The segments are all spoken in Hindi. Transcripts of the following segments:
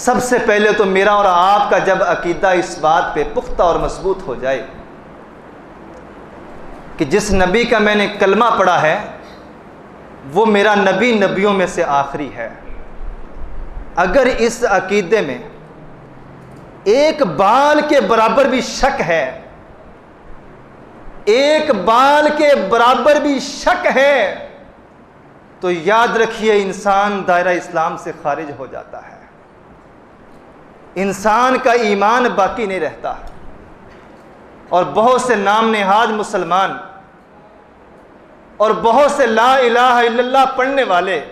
सबसे पहले तो मेरा और आपका जब अकीदा इस बात पे पुख्ता और मजबूत हो जाए कि जिस नबी का मैंने कलमा पढ़ा है वो मेरा नबी नबियों में से आखिरी है, अगर इस अकीदे में एक बाल के बराबर भी शक है, एक बाल के बराबर भी शक है, तो याद रखिए इंसान दायरा इस्लाम से खारिज हो जाता है, इंसान का ईमान बाकी नहीं रहता। और बहुत से नाम नेहाद मुसलमान और बहुत से ला इलाहा इल्लल्लाह पढ़ने वाले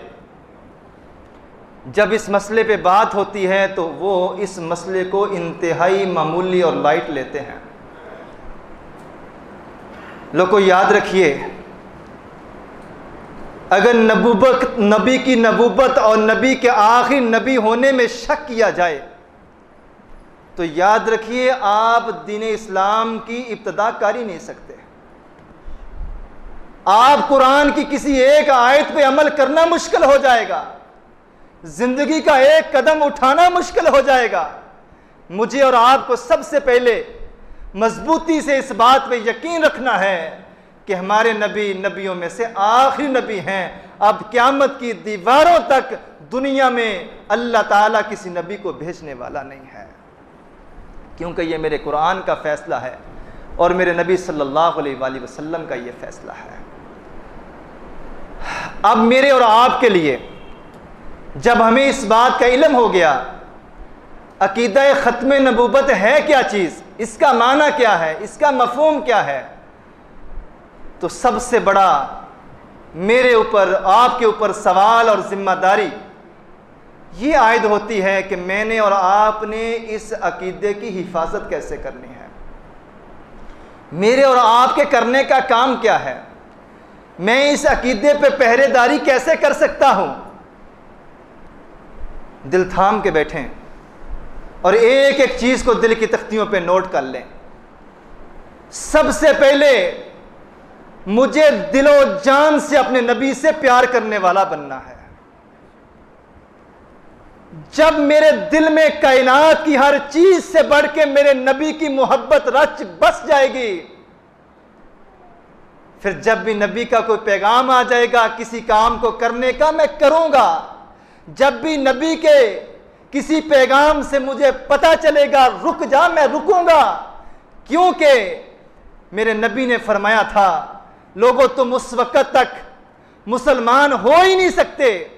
जब इस मसले पे बात होती है तो वो इस मसले को इंतहाई मामूली और लाइट लेते हैं। लोगों याद रखिए, अगर नबी की नबूवत और नबी के आखिरी नबी होने में शक किया जाए तो याद रखिए आप दीन इस्लाम की इब्तिदा कर ही नहीं सकते। आप कुरान की किसी एक आयत पे अमल करना मुश्किल हो जाएगा, जिंदगी का एक कदम उठाना मुश्किल हो जाएगा। मुझे और आपको सबसे पहले मजबूती से इस बात पे यकीन रखना है कि हमारे नबी नबियों में से आखिरी नबी हैं। अब क़यामत की दीवारों तक दुनिया में अल्लाह ताला किसी नबी को भेजने वाला नहीं है, क्योंकि ये मेरे कुरान का फैसला है और मेरे नबी सल्लल्लाहु अलैहि वसल्लम का ये फैसला है। अब मेरे और आपके लिए जब हमें इस बात का इल्म हो गया अकीदा ख़त्म नबूवत है क्या चीज़, इसका माना क्या है, इसका मफ़हूम क्या है, तो सबसे बड़ा मेरे ऊपर आपके ऊपर सवाल और जिम्मेदारी ये आयद होती है कि मैंने और आपने इस अकीदे की हिफाजत कैसे करनी है। मेरे और आपके करने का काम क्या है, मैं इस अकीदे पे पहरेदारी कैसे कर सकता हूं। दिल थाम के बैठें और एक एक चीज को दिल की तख्तियों पे नोट कर लें। सबसे पहले मुझे दिलो जान से अपने नबी से प्यार करने वाला बनना है। जब मेरे दिल में कायनात की हर चीज से बढ़ के मेरे नबी की मोहब्बत रच बस जाएगी, फिर जब भी नबी का कोई पैगाम आ जाएगा किसी काम को करने का, मैं करूंगा। जब भी नबी के किसी पैगाम से मुझे पता चलेगा रुक जा, मैं रुकूंगा, क्योंकि मेरे नबी ने फरमाया था लोगों तुम उस वक्त तक मुसलमान हो ही नहीं सकते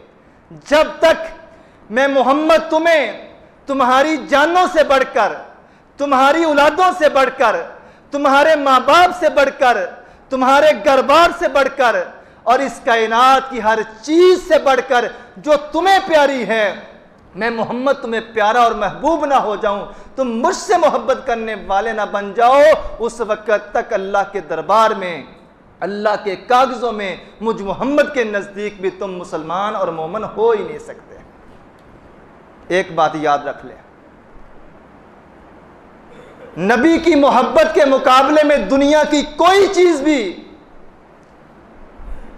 जब तक मैं मोहम्मद तुम्हें तुम्हारी जानों से बढ़कर, तुम्हारी औलादों से बढ़कर, तुम्हारे माँ बाप से बढ़कर, तुम्हारे घर-बार से बढ़कर और इस कायनात की हर चीज से बढ़कर जो तुम्हें प्यारी है, मैं मोहम्मद तुम्हें प्यारा और महबूब ना हो जाऊं, तुम मुझसे मोहब्बत करने वाले ना बन जाओ, उस वक्त तक अल्लाह के दरबार में, अल्लाह के कागजों में मुझ मोहम्मद के नजदीक भी तुम मुसलमान और मोमिन हो ही नहीं सकते। एक बात याद रख ले, नबी की मोहब्बत के मुकाबले में दुनिया की कोई चीज भी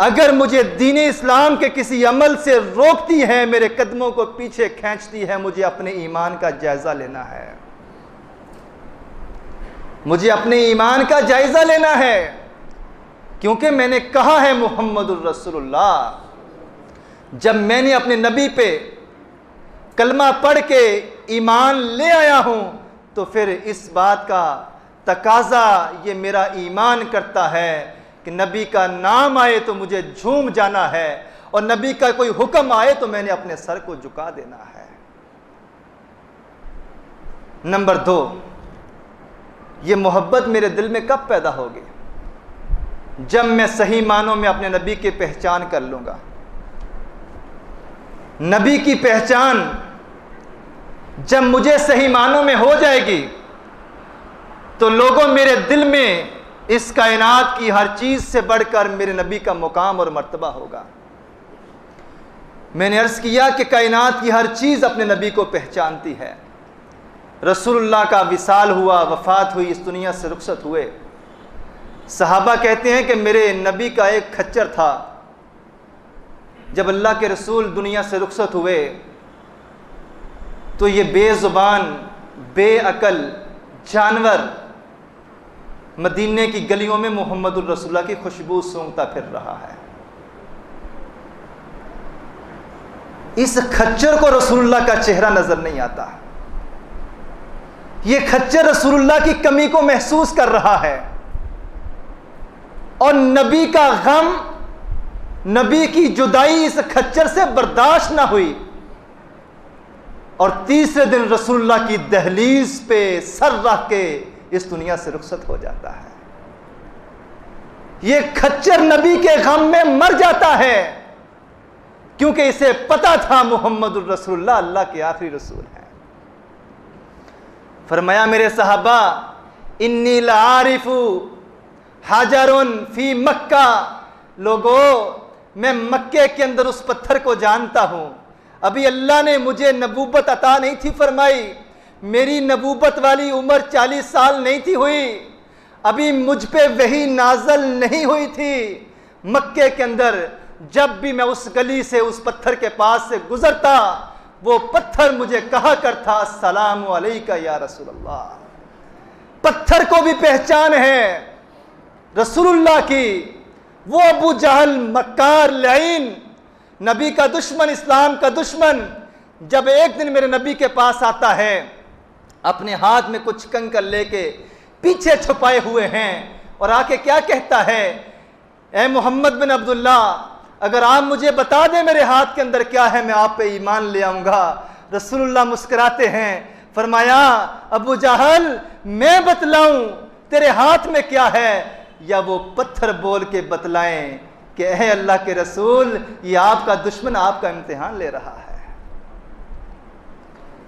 अगर मुझे दीन इस्लाम के किसी अमल से रोकती है, मेरे कदमों को पीछे खींचती है, मुझे अपने ईमान का जायजा लेना है। मुझे अपने ईमान का जायजा लेना है, क्योंकि मैंने कहा है मुहम्मदुर रसूलुल्लाह। जब मैंने अपने नबी पे कलमा पढ़ के ईमान ले आया हूं तो फिर इस बात का तकाजा ये मेरा ईमान करता है कि नबी का नाम आए तो मुझे झूम जाना है और नबी का कोई हुक्म आए तो मैंने अपने सर को झुका देना है। नंबर 2, ये मोहब्बत मेरे दिल में कब पैदा होगी? जब मैं सही मानों में अपने नबी की पहचान कर लूंगा। नबी की पहचान जब मुझे सही मानों में हो जाएगी तो लोगों मेरे दिल में इस कायनात की हर चीज से बढ़कर मेरे नबी का मुकाम और मर्तबा होगा। मैंने अर्ज किया कि कायनात की हर चीज अपने नबी को पहचानती है। रसूलुल्लाह का विसाल हुआ, वफात हुई, इस दुनिया से रुखसत हुए। सहाबा कहते हैं कि मेरे नबी का एक खच्चर था, जब अल्लाह के रसूल दुनिया से रुखसत हुए तो ये बेजुबान बेअकल जानवर मदीने की गलियों में मोहम्मदुर रसूलुल्लाह की खुशबू सूंघता फिर रहा है। इस खच्चर को रसूलुल्लाह का चेहरा नजर नहीं आता। ये खच्चर रसूलुल्लाह की कमी को महसूस कर रहा है और नबी का गम, नबी की जुदाई इस खच्चर से बर्दाश्त ना हुई और तीसरे दिन रसूलुल्लाह की दहलीज पे सर रख के इस दुनिया से रुखसत हो जाता है। ये खच्चर नबी के गम में मर जाता है क्योंकि इसे पता था मोहम्मदुर रसूलुल्लाह अल्लाह के आखिरी रसूल हैं। फरमाया मेरे सहाबा, इन्नी लारिफु हाजरुन फी मक्का, लोगो मैं मक्के के अंदर उस पत्थर को जानता हूं। अभी अल्लाह ने मुझे नबूवत अता नहीं थी फरमाई, मेरी नबूवत वाली उम्र 40 साल नहीं थी हुई, अभी मुझ पे वही नाजल नहीं हुई थी। मक्के के अंदर जब भी मैं उस गली से उस पत्थर के पास से गुजरता, वो पत्थर मुझे कहा करता अस्सलामु अलैका या रसूलल्लाह। पत्थर को भी पहचान है रसूलुल्लाह की। वो अबू जहल मक्कार लईन, नबी का दुश्मन, इस्लाम का दुश्मन, जब एक दिन मेरे नबी के पास आता है, अपने हाथ में कुछ कंकर लेके पीछे छुपाए हुए हैं और आके क्या कहता है, ए मोहम्मद बिन अब्दुल्ला, अगर आप मुझे बता दें मेरे हाथ के अंदर क्या है, मैं आप पे ईमान ले आऊंगा। रसूलुल्लाह मुस्कुराते हैं, फरमाया अबू जहल मैं बतलाऊं तेरे हाथ में क्या है, या वो पत्थर बोल के बतलाएं कि ए अल्लाह के रसूल, ये आपका दुश्मन आपका इम्तिहान ले रहा है।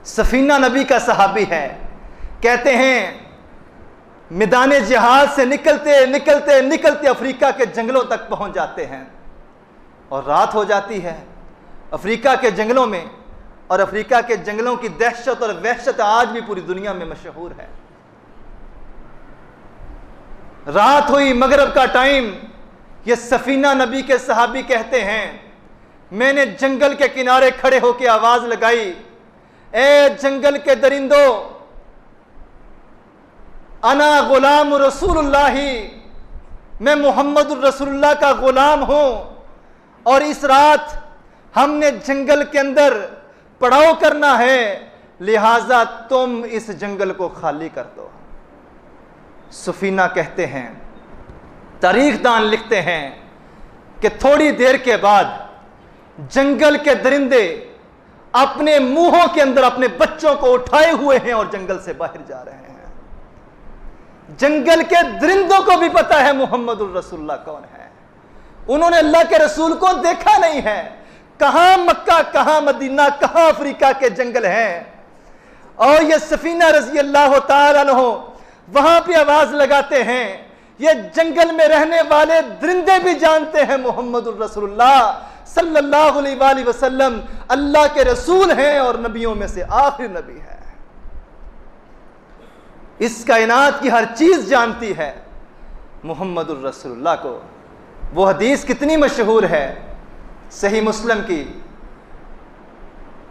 सफीना नबी का सहाबी है, कहते हैं मैदान जिहाद से निकलते निकलते निकलते अफ्रीका के जंगलों तक पहुंच जाते हैं और रात हो जाती है अफ्रीका के जंगलों में। और अफ्रीका के जंगलों की दहशत और वहशत आज भी पूरी दुनिया में मशहूर है। रात हुई, मगरिब का टाइम, ये सफीना नबी के सहाबी कहते हैं, मैंने जंगल के किनारे खड़े होकर आवाज लगाई, ए जंगल के दरिंदो, अना गुलाम रसूलुल्लाही, मैं मोहम्मद रसूलुल्लाह का गुलाम हूं और इस रात हमने जंगल के अंदर पड़ाव करना है, लिहाजा तुम इस जंगल को खाली कर दो। सफीना कहते हैं, तारीखदान लिखते हैं कि थोड़ी देर के बाद जंगल के दरिंदे अपने मुंहों के अंदर अपने बच्चों को उठाए हुए हैं और जंगल से बाहर जा रहे हैं। जंगल के दरिंदों को भी पता है मोहम्मदुर रसूलुल्लाह कौन है। उन्होंने अल्लाह के रसूल को देखा नहीं है। कहां मक्का, कहां मदीना, कहां अफ्रीका के जंगल हैं। और ये सफीना रजी अल्लाह तआला अन्हु वहां पे आवाज लगाते हैं, ये जंगल में रहने वाले दरिंदे भी जानते हैं मोहम्मदुर रसूलुल्लाह सल्लल्लाहु अलैहि वसल्लम अल्लाह के रसूल हैं और नबियों में से आखिरी नबी है। इस कायनात की हर चीज जानती है मोहम्मदुर रसूलुल्लाह को। वो हदीस कितनी मशहूर है सही मुस्लिम की,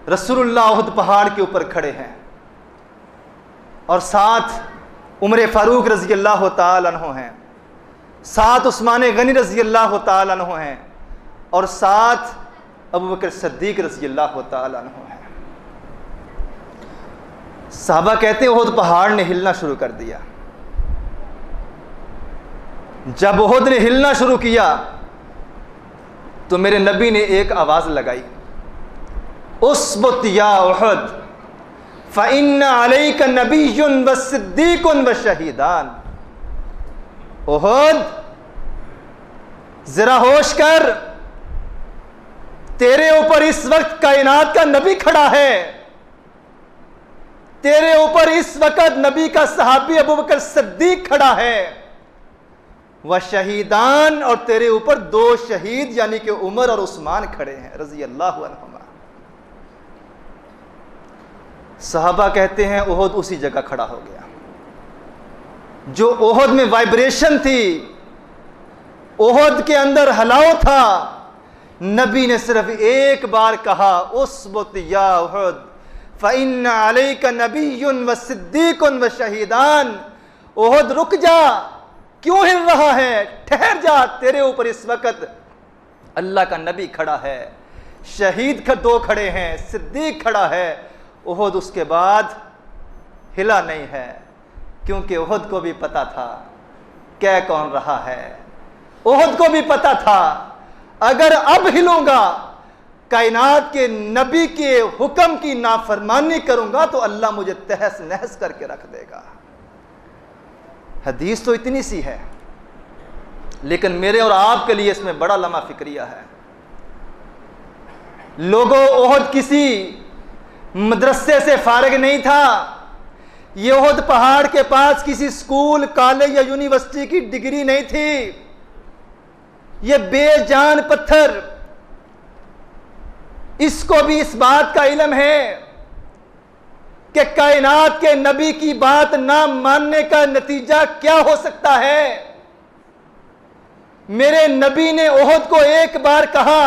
रसूलुल्लाह उहद पहाड़ के ऊपर खड़े हैं और साथ उमर फारूक रजी अल्लाह तआला अन्हु हैं, साथ उस्मान गनी रजी अल्लाह तआला अन्हु हैं और साथ अबू बकर सिद्दीक रजी अल्लाह तआला अन्हु हैं। साहबा कहते हैं उहद पहाड़ ने हिलना शुरू कर दिया। जब उहद ने हिलना शुरू किया तो मेरे नबी ने एक आवाज लगाई, उस्बुत या उहद फ़इन्ना अलैका नबियुन व सिद्दीकुन व शहीदान। उहद जरा होश कर, तेरे ऊपर इस वक्त कायनात का नबी खड़ा है, तेरे ऊपर इस वक्त नबी का सहाबी अबू बकर सिद्दीक खड़ा है, वह शहीदान, और तेरे ऊपर दो शहीद यानी कि उमर और उस्मान खड़े हैं रजी अल्लाह अन्हुमा। सहाबा कहते हैं उहद उसी जगह खड़ा हो गया। जो उहद में वाइब्रेशन थी, उहद के अंदर हलाव था, नबी ने सिर्फ एक बार कहा, उस्बुत या उहद फ़इन्न अलैका नबिय्युन व सिद्दीकुन व शहीदान। ओहद रुक जा, क्यों हिल रहा है, ठहर जा, तेरे ऊपर इस वक्त अल्लाह का नबी खड़ा है, शहीद दो खड़े हैं, सिद्दीक खड़ा है। ओहद उसके बाद हिला नहीं है, क्योंकि ओहद को भी पता था क्या कौन रहा है। ओहद को भी पता था अगर अब हिलूंगा, कायनात के नबी के हुक्म की नाफरमानी करूंगा तो अल्लाह मुझे तहस नहस करके रख देगा। हदीस तो इतनी सी है, लेकिन मेरे और आपके लिए इसमें बड़ा लम्हा फिक्रिया है। लोगों, ओहद किसी मदरसे से फारिग नहीं था, ये ओहद पहाड़ के पास किसी स्कूल, कॉलेज या यूनिवर्सिटी की डिग्री नहीं थी। ये बेजान पत्थर, इसको भी इस बात का इल्म है कि कायनात के नबी की बात ना मानने का नतीजा क्या हो सकता है। मेरे नबी ने ओहद को एक बार कहा,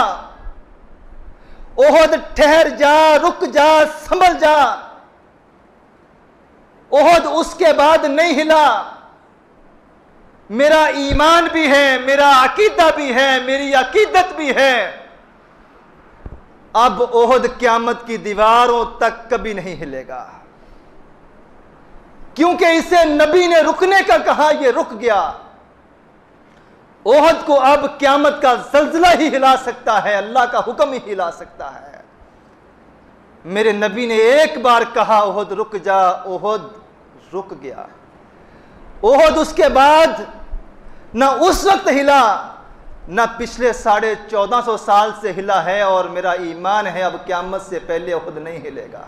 ओहद ठहर जा, रुक जा, संभल जा। ओहद उसके बाद नहीं हिला। मेरा ईमान भी है, मेरा अकीदा भी है, मेरी अकीदत भी है। अब ओहद क़यामत की दीवारों तक कभी नहीं हिलेगा, क्योंकि इसे नबी ने रुकने का कहा, यह रुक गया। ओहद को अब क़यामत का ज़ल्ज़ला ही हिला सकता है, अल्लाह का हुक्म ही हिला सकता है। मेरे नबी ने एक बार कहा, ओहद रुक जा, ओहद रुक गया। ओहद उसके बाद ना उस वक्त हिला, ना पिछले 1450 साल से हिला है। और मेरा ईमान है अब क़यामत से पहले ओहद नहीं हिलेगा।